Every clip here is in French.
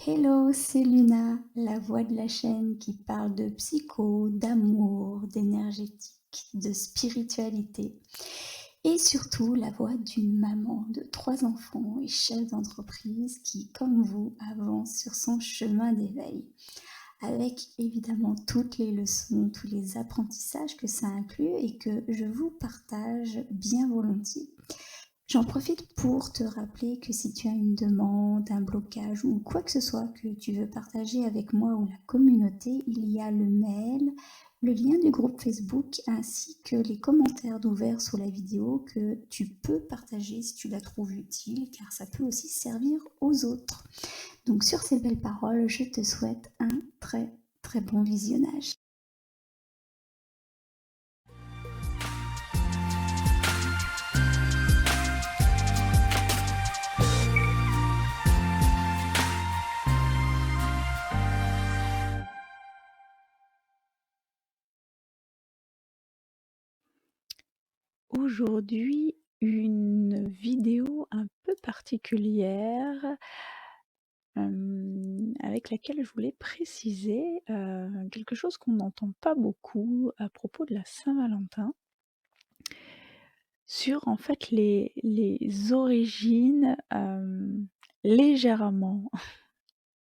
Hello, c'est Luna, la voix de la chaîne qui parle de psycho, d'amour, d'énergétique, de spiritualité et surtout la voix d'une maman de 3 enfants et chef d'entreprise qui, comme vous, avance sur son chemin d'éveil avec évidemment toutes les leçons, tous les apprentissages que ça inclut et que je vous partage bien volontiers. J'en profite pour te rappeler que si tu as une demande, un blocage ou quoi que ce soit que tu veux partager avec moi ou la communauté, il y a le mail, le lien du groupe Facebook ainsi que les commentaires d'ouvert sous la vidéo que tu peux partager si tu la trouves utile car ça peut aussi servir aux autres. Donc sur ces belles paroles, je te souhaite un très très bon visionnage. Aujourd'hui, une vidéo un peu particulière, avec laquelle je voulais préciser, quelque chose qu'on n'entend pas beaucoup à propos de la Saint-Valentin. Sur en fait les origines, légèrement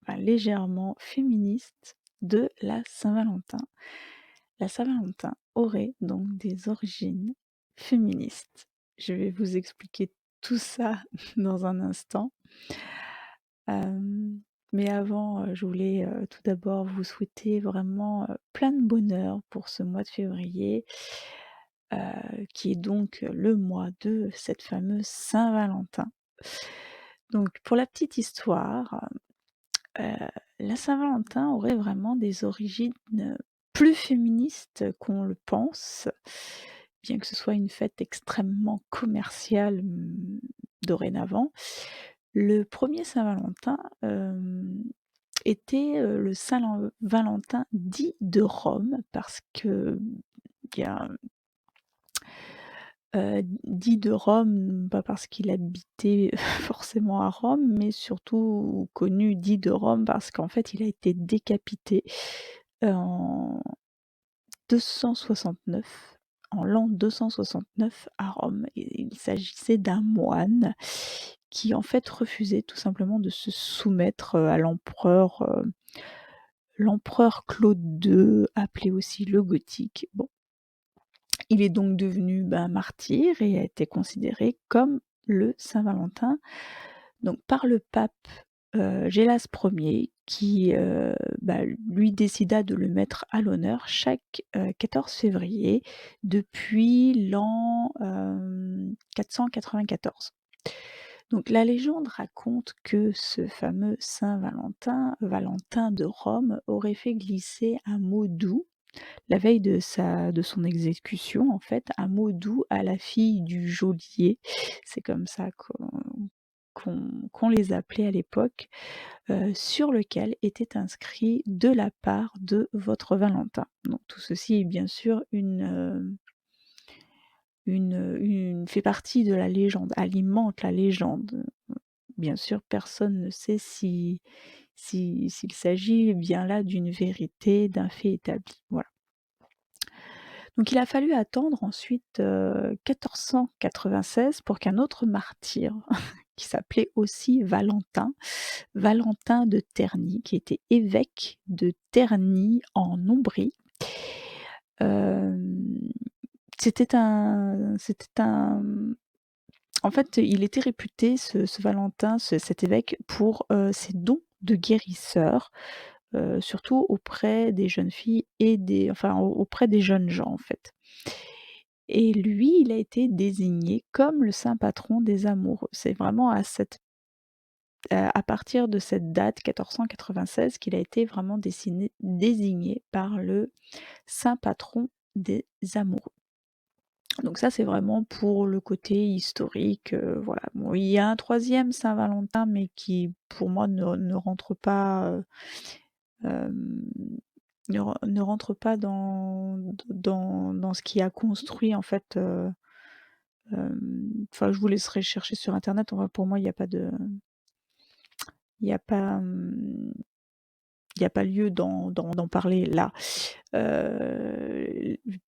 enfin légèrement féministes de la Saint-Valentin. La Saint-Valentin aurait donc des origines féministes. Je vais vous expliquer tout ça dans un instant. Mais avant, je voulais, tout d'abord vous souhaiter vraiment, plein de bonheur pour ce mois de février, qui est donc le mois de cette fameuse Saint-Valentin. Donc pour la petite histoire, Heu, la Saint-Valentin aurait vraiment des origines, plus féministes qu'on le pense, bien que ce soit une fête extrêmement commerciale, dorénavant. Le premier Saint-Valentin, était, le Saint Valentin dit de Rome parce qu'il y a dit de Rome, pas parce qu'il habitait forcément à Rome, mais surtout connu dit de Rome parce qu'en fait, il a été décapité en 269, en l'an 269 à Rome. Et il s'agissait d'un moine qui en fait refusait tout simplement de se soumettre à l'empereur Claude II, appelé aussi le Gothique. Bon, il est donc devenu, martyr et a été considéré comme le Saint Valentin, donc par le pape, Gélas Ier qui, lui décida de le mettre à l'honneur chaque, 14 février depuis l'an, 494. Donc la légende raconte que ce fameux Saint Valentin, Valentin de Rome, aurait fait glisser un mot doux la veille de son exécution, en fait, un mot doux à la fille du geôlier. C'est comme ça qu'on les appelait à l'époque, sur lequel était inscrit: «De la part de votre Valentin». Donc tout ceci est bien sûr une fait partie de la légende, alimente la légende. Bien sûr, personne ne sait s'il s'agit bien là d'une vérité, d'un fait établi. Voilà. Donc il a fallu attendre ensuite, 1496 pour qu'un autre martyr qui s'appelait aussi Valentin, Valentin de Terni, qui était évêque de Terni en Ombrie. Hem, c'était un en fait, il était réputé ce Valentin, cet évêque pour, ses dons de guérisseur, surtout auprès des jeunes filles et auprès des jeunes gens, en fait. Et lui, il a été désigné comme le saint patron des amoureux. C'est vraiment à partir de cette date, 1496, qu'il a été vraiment désigné par le saint patron des amoureux. Donc ça, c'est vraiment pour le côté historique, voilà. Bon, il y a un troisième Saint Valentin, mais qui, pour moi, ne rentre pas, hem, ne rentre pas dans ce qui a construit, en fait, je vous laisserai chercher sur internet. Pour moi, il y a pas de il y a pas, il y a pas lieu d'en parler là.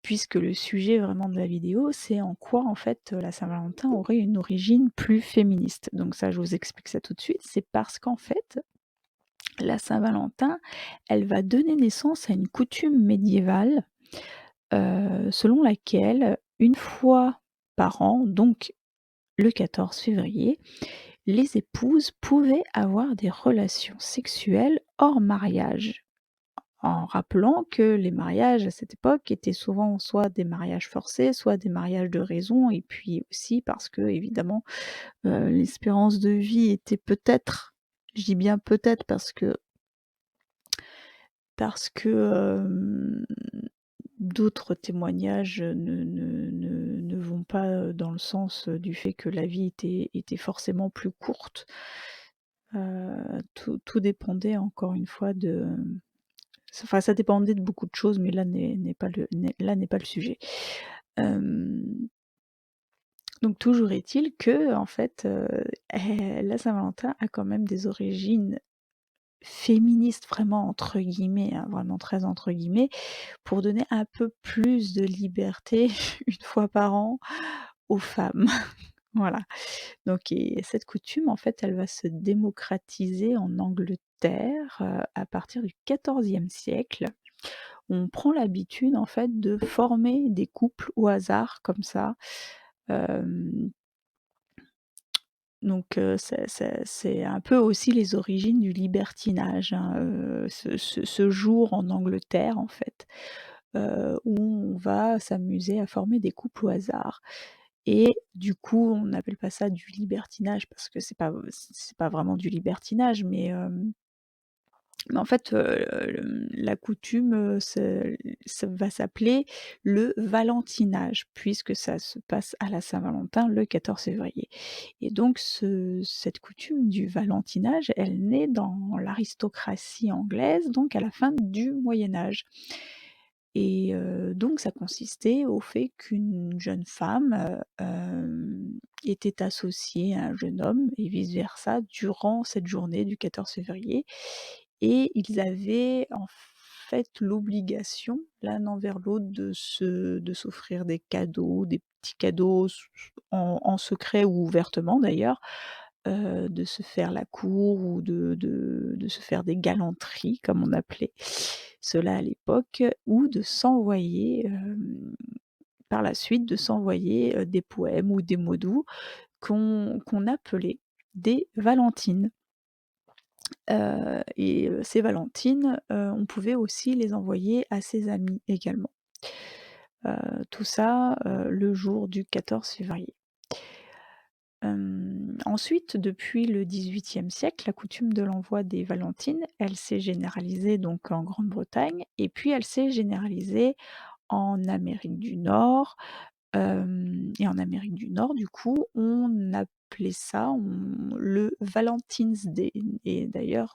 Puisque le sujet vraiment de la vidéo, c'est en quoi en fait, la Saint-Valentin aurait une origine plus féministe. Donc ça, je vous explique ça tout de suite. C'est parce qu'en fait, la Saint-Valentin, elle va donner naissance à une coutume médiévale, selon laquelle, une fois par an, donc le 14 février, les épouses pouvaient avoir des relations sexuelles hors mariage. En rappelant que les mariages à cette époque étaient souvent soit des mariages forcés, soit des mariages de raison et puis aussi parce que évidemment, l'espérance de vie était peut-être, je dis bien peut-être parce que, d'autres témoignages ne vont pas, dans le sens, du fait que la vie était forcément plus courte. Tout dépendait encore une fois de enfin, ça dépendait de beaucoup de choses, mais là n'est pas le sujet. Hem, donc toujours est-il que en fait, la Saint-Valentin a quand même des origines «féministes» vraiment entre guillemets, hein, vraiment très entre guillemets, pour donner un peu plus de liberté une fois par an aux femmes. Voilà. Donc et cette coutume en fait, elle va se démocratiser en Angleterre, à partir du XIVe siècle. On prend l'habitude en fait de former des couples au hasard comme ça. Hem, donc c'est un peu aussi les origines du libertinage, hein, ce jour en Angleterre en fait, où on va s'amuser à former des couples au hasard et du coup, on n'appelle pas ça du libertinage parce que c'est pas vraiment du libertinage mais en fait, la coutume, ça va s'appeler le valentinage, puisque ça se passe à la Saint-Valentin le 14 février et donc cette coutume du valentinage, elle naît dans l'aristocratie anglaise, donc à la fin du Moyen Âge et donc ça consistait au fait qu'une jeune femme, était associée à un jeune homme et vice versa durant cette journée du 14 février et ils avaient en fait l'obligation, l'un envers l'autre, de s'offrir des cadeaux, des petits cadeaux en secret ou ouvertement d'ailleurs, de se faire la cour ou de se faire des galanteries comme on appelait cela à l'époque ou de s'envoyer, par la suite de s'envoyer, des poèmes ou des mots doux qu'on appelait des valentines. Et ces valentines, on pouvait aussi les envoyer à ses amis également. Tout ça, le jour du 14 février. Ensuite, depuis le XVIIIe siècle, la coutume de l'envoi des valentines, elle s'est généralisée donc en Grande-Bretagne et puis elle s'est généralisée en Amérique du Nord, et en Amérique du Nord, du coup, on appelait ça le Valentine's Day et d'ailleurs,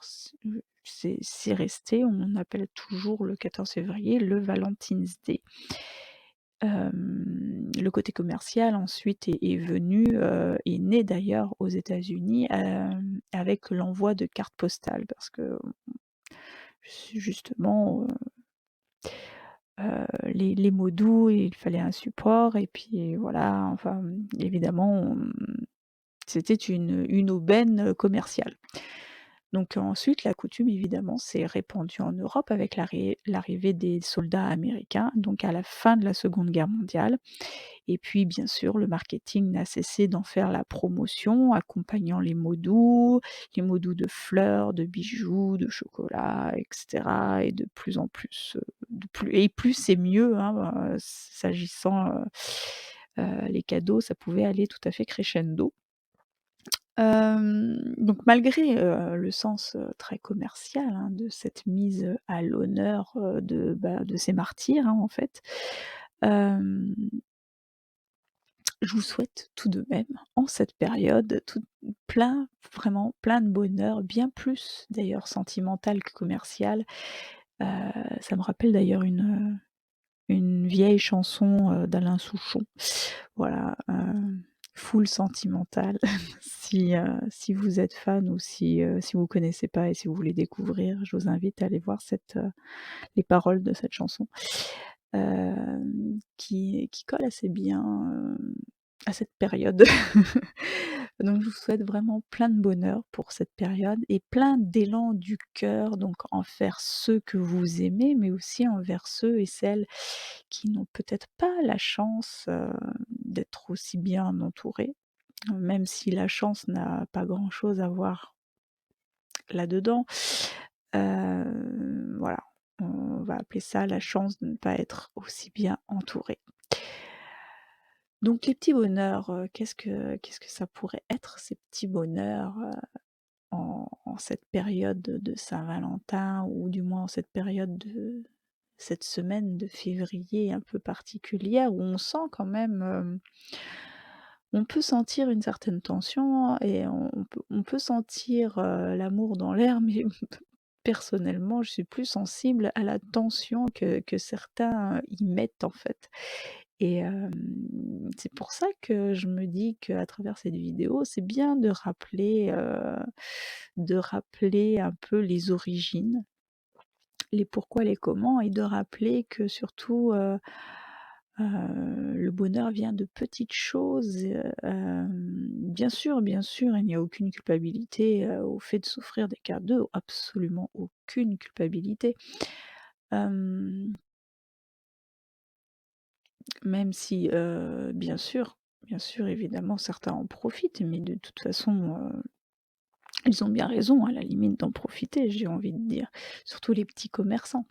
c'est resté, on appelle toujours le 14 février le Valentine's Day. Le côté commercial ensuite est venu, est né d'ailleurs aux États-Unis, avec l'envoi de cartes postales parce que justement, les mots doux, il fallait un support et puis voilà, enfin, évidemment, c'était une aubaine, commerciale. Donc ensuite, la coutume évidemment s'est répandue en Europe avec l'arrivée des soldats américains, donc à la fin de la Seconde Guerre mondiale et puis bien sûr, le marketing n'a cessé d'en faire la promotion, accompagnant les mots doux de fleurs, de bijoux, de chocolat et cetera et de plus en plus, plus c'est mieux, hein, s'agissant, les cadeaux, ça pouvait aller tout à fait crescendo. Donc malgré, le sens, très commercial, hein, de cette mise, à l'honneur, de ces martyrs, hein, en fait, hem, je vous souhaite tout de même, en cette période, vraiment plein de bonheur, bien plus d'ailleurs sentimental que commercial. Heu, Ça me rappelle d'ailleurs une vieille chanson, d'Alain Souchon. Voilà, full sentimentale. si vous êtes fan ou si vous connaissez pas et si vous voulez découvrir, je vous invite à aller voir les paroles de cette chanson, qui colle assez bien, à cette période. Donc je vous souhaite vraiment plein de bonheur pour cette période et plein d'élan du cœur, donc envers ceux que vous aimez, mais aussi envers ceux et celles qui n'ont peut-être pas la chance, d'être aussi bien entourés, même si la chance n'a pas grand-chose à voir là-dedans. Voilà, on va appeler ça la chance de ne pas être aussi bien entouré. Donc les petits bonheurs, qu'est-ce que ça pourrait être ces petits bonheurs, en cette période de Saint-Valentin ou du moins en cette période de cette semaine de février un peu particulière où on sent quand même, on peut sentir une certaine tension et on peut sentir, l'amour dans l'air, mais personnellement, je suis plus sensible à la tension que certains y mettent, en fait. Et c'est pour ça que je me dis qu'à travers cette vidéo, c'est bien de rappeler un peu les origines, les pourquoi, les comment et de rappeler que surtout, le bonheur vient de petites choses, bien sûr, il n'y a aucune culpabilité, au fait de s'offrir des cadeaux, absolument aucune culpabilité. Hem, Même si, bien sûr, évidemment, certains en profitent, mais de toute façon, ils ont bien raison, à la limite, d'en profiter, j'ai envie de dire, surtout les petits commerçants.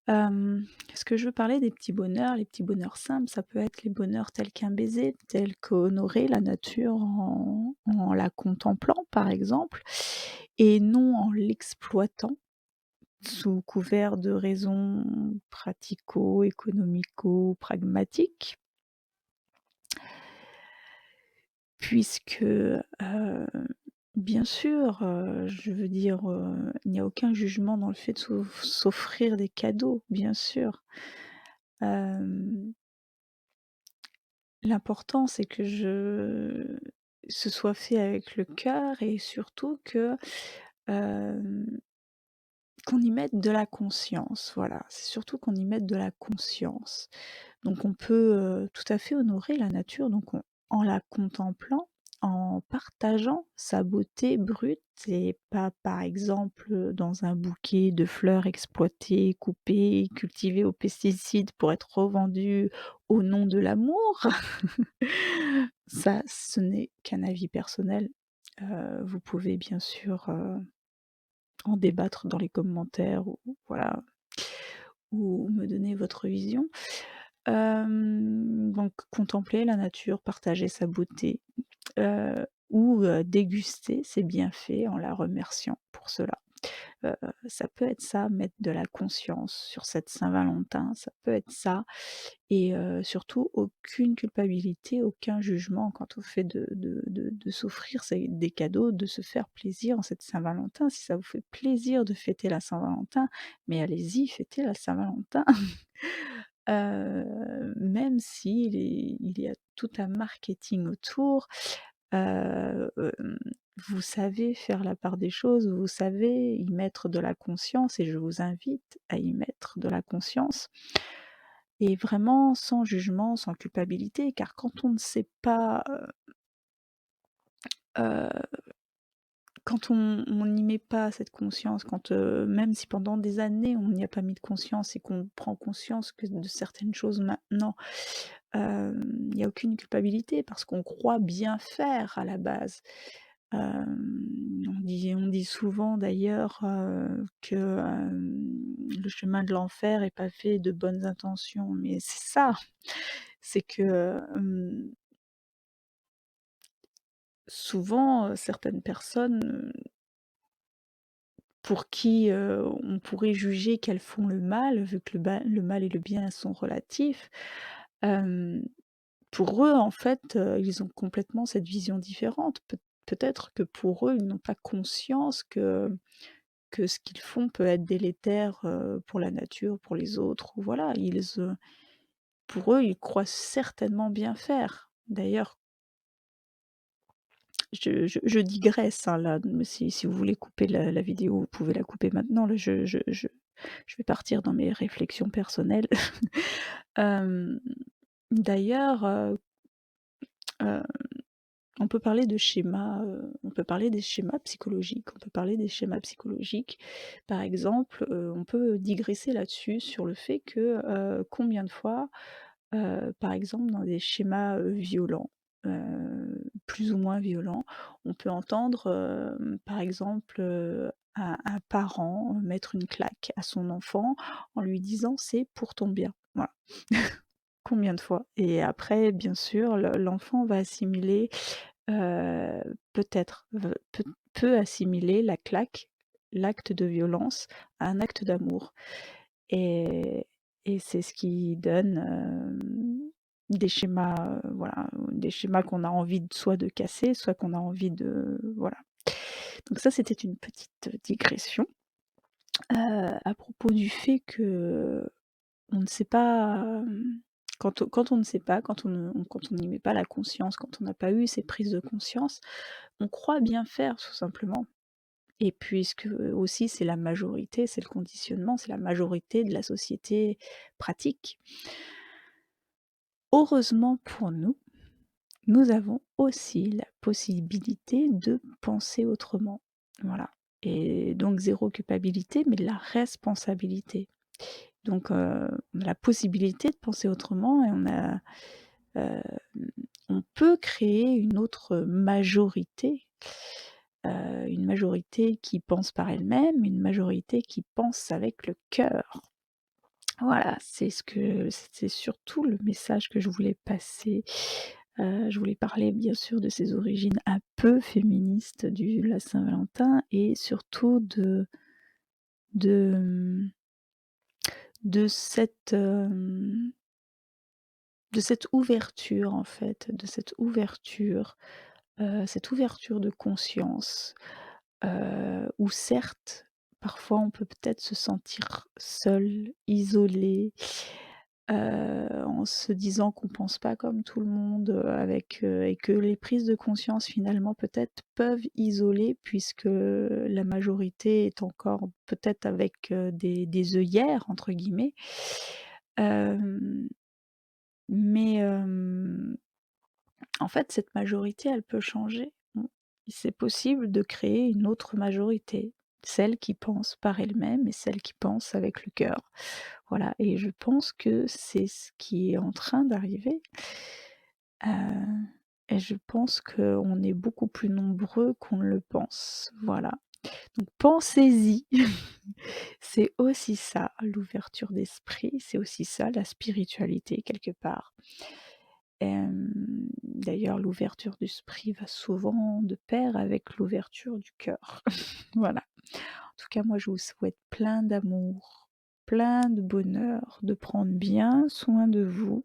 Est-ce que je veux parler des petits bonheurs? Les petits bonheurs simples, ça peut être les bonheurs tels qu'un baiser, tels qu'honorer la nature en la contemplant, par exemple, et non en l'exploitant sous couvert de raisons pratico-économico-pragmatiques. Puisque, bien sûr, je veux dire, il n'y a aucun jugement dans le fait de s'offrir des cadeaux, bien sûr. Hem, L'important, c'est que ce soit fait avec le cœur et surtout hem, qu'on y mette de la conscience, voilà. C'est surtout qu'on y mette de la conscience. Donc on peut, tout à fait honorer la nature, donc en la contemplant, en partageant sa beauté brute et pas, par exemple, dans un bouquet de fleurs exploitées, coupées, cultivées aux pesticides pour être revendues au nom de l'amour. Ça, ce n'est qu'un avis personnel. Vous pouvez bien sûr, en débattre dans les commentaires ou voilà, ou me donner votre vision. Donc contempler la nature, partager sa beauté, ou déguster ses bienfaits en la remerciant pour cela. Heu, Ça peut être ça, mettre de la conscience sur cette Saint-Valentin, ça peut être ça et surtout aucune culpabilité, aucun jugement quant au fait de s'offrir des cadeaux, de se faire plaisir en cette Saint-Valentin. Si ça vous fait plaisir de fêter la Saint-Valentin, mais allez-y, fêtez la Saint-Valentin. Même il y a tout un marketing autour, hem, vous savez faire la part des choses, vous savez y mettre de la conscience et je vous invite à y mettre de la conscience et vraiment sans jugement, sans culpabilité, car quand on ne sait pas, heu quand on n'y met pas cette conscience, quand, même si pendant des années on n'y a pas mis de conscience et qu'on prend conscience que de certaines choses maintenant, il y a aucune culpabilité parce qu'on croit bien faire à la base. On dit souvent d'ailleurs, que, le chemin de l'enfer est pavé de bonnes intentions, mais c'est ça, c'est que, souvent, certaines personnes, pour qui, on pourrait juger qu'elles font le mal, vu que le mal et le bien sont relatifs, hem, pour eux, en fait, ils ont complètement cette vision différente. Peut-être que pour eux, ils n'ont pas conscience que ce qu'ils font peut être délétère, pour la nature, pour les autres ou voilà. Pour eux, ils croient certainement bien faire. D'ailleurs, je digresse, hein, là, mais si vous voulez couper la vidéo, vous pouvez la couper maintenant. Là, je vais partir dans mes réflexions personnelles. Hem, d'ailleurs, heu, on peut parler de schémas, on peut parler des schémas psychologiques, on peut parler des schémas psychologiques. Par exemple, on peut digresser là-dessus, sur le fait que, combien de fois, par exemple, dans des schémas, violents, plus ou moins violents, on peut entendre, par exemple, un parent mettre une claque à son enfant en lui disant: «C'est pour ton bien». Voilà. Combien de fois? Et après, bien sûr, l'enfant va assimiler, peut-être, peut assimiler la claque, l'acte de violence, à un acte d'amour. Et c'est ce qui donne, des schémas, voilà, des schémas qu'on a envie soit de casser, soit qu'on a envie de voilà. Donc ça, c'était une petite digression, à propos du fait que on ne sait pas, quand on ne sait pas, quand on n'y met pas la conscience, quand on n'a pas eu ces prises de conscience, on croit bien faire tout simplement. Et puisque, aussi c'est la majorité, c'est le conditionnement, c'est la majorité de la société pratique. Heureusement pour nous, nous avons aussi la possibilité de penser autrement. Voilà. Et donc zéro culpabilité, mais de la responsabilité. Donc, on a la possibilité de penser autrement et heu, on peut créer une autre majorité, une majorité qui pense par elle-même, une majorité qui pense avec le cœur. Voilà, c'est surtout le message que je voulais passer. Je voulais parler bien sûr de ses origines un peu féministes du la Saint-Valentin et surtout de, de cette, de cette ouverture en fait, de cette ouverture de conscience, où certes, parfois on peut peut-être se sentir seul, isolé, en se disant qu'on pense pas comme tout le monde, et que les prises de conscience finalement peut-être peuvent isoler puisque la majorité est encore peut-être avec, des «œillères» entre guillemets. Hem, mais en fait, cette majorité, elle peut changer. C'est possible de créer une autre majorité, celle qui pense par elle-même et celle qui pense avec le cœur. Voilà, et je pense que c'est ce qui est en train d'arriver, heu et je pense qu'on est beaucoup plus nombreux qu'on ne le pense. Voilà, donc pensez-y. C'est aussi ça, l'ouverture d'esprit, c'est aussi ça, la spiritualité quelque part. D'ailleurs, l'ouverture d'esprit va souvent de pair avec l'ouverture du cœur. Voilà. En tout cas, moi, je vous souhaite plein d'amour, plein de bonheur, de prendre bien soin de vous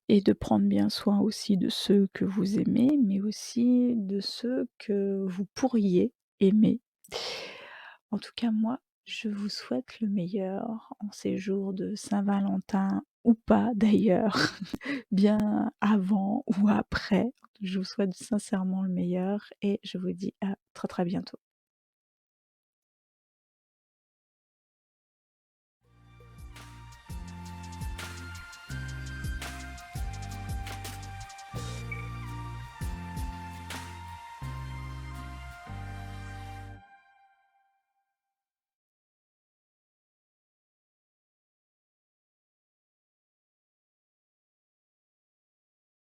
et de prendre bien soin aussi de ceux que vous aimez, mais aussi de ceux que vous pourriez aimer. En tout cas, moi, je vous souhaite le meilleur en ces jours de Saint-Valentin ou pas d'ailleurs, bien avant ou après. Je vous souhaite sincèrement le meilleur et je vous dis à très, très bientôt.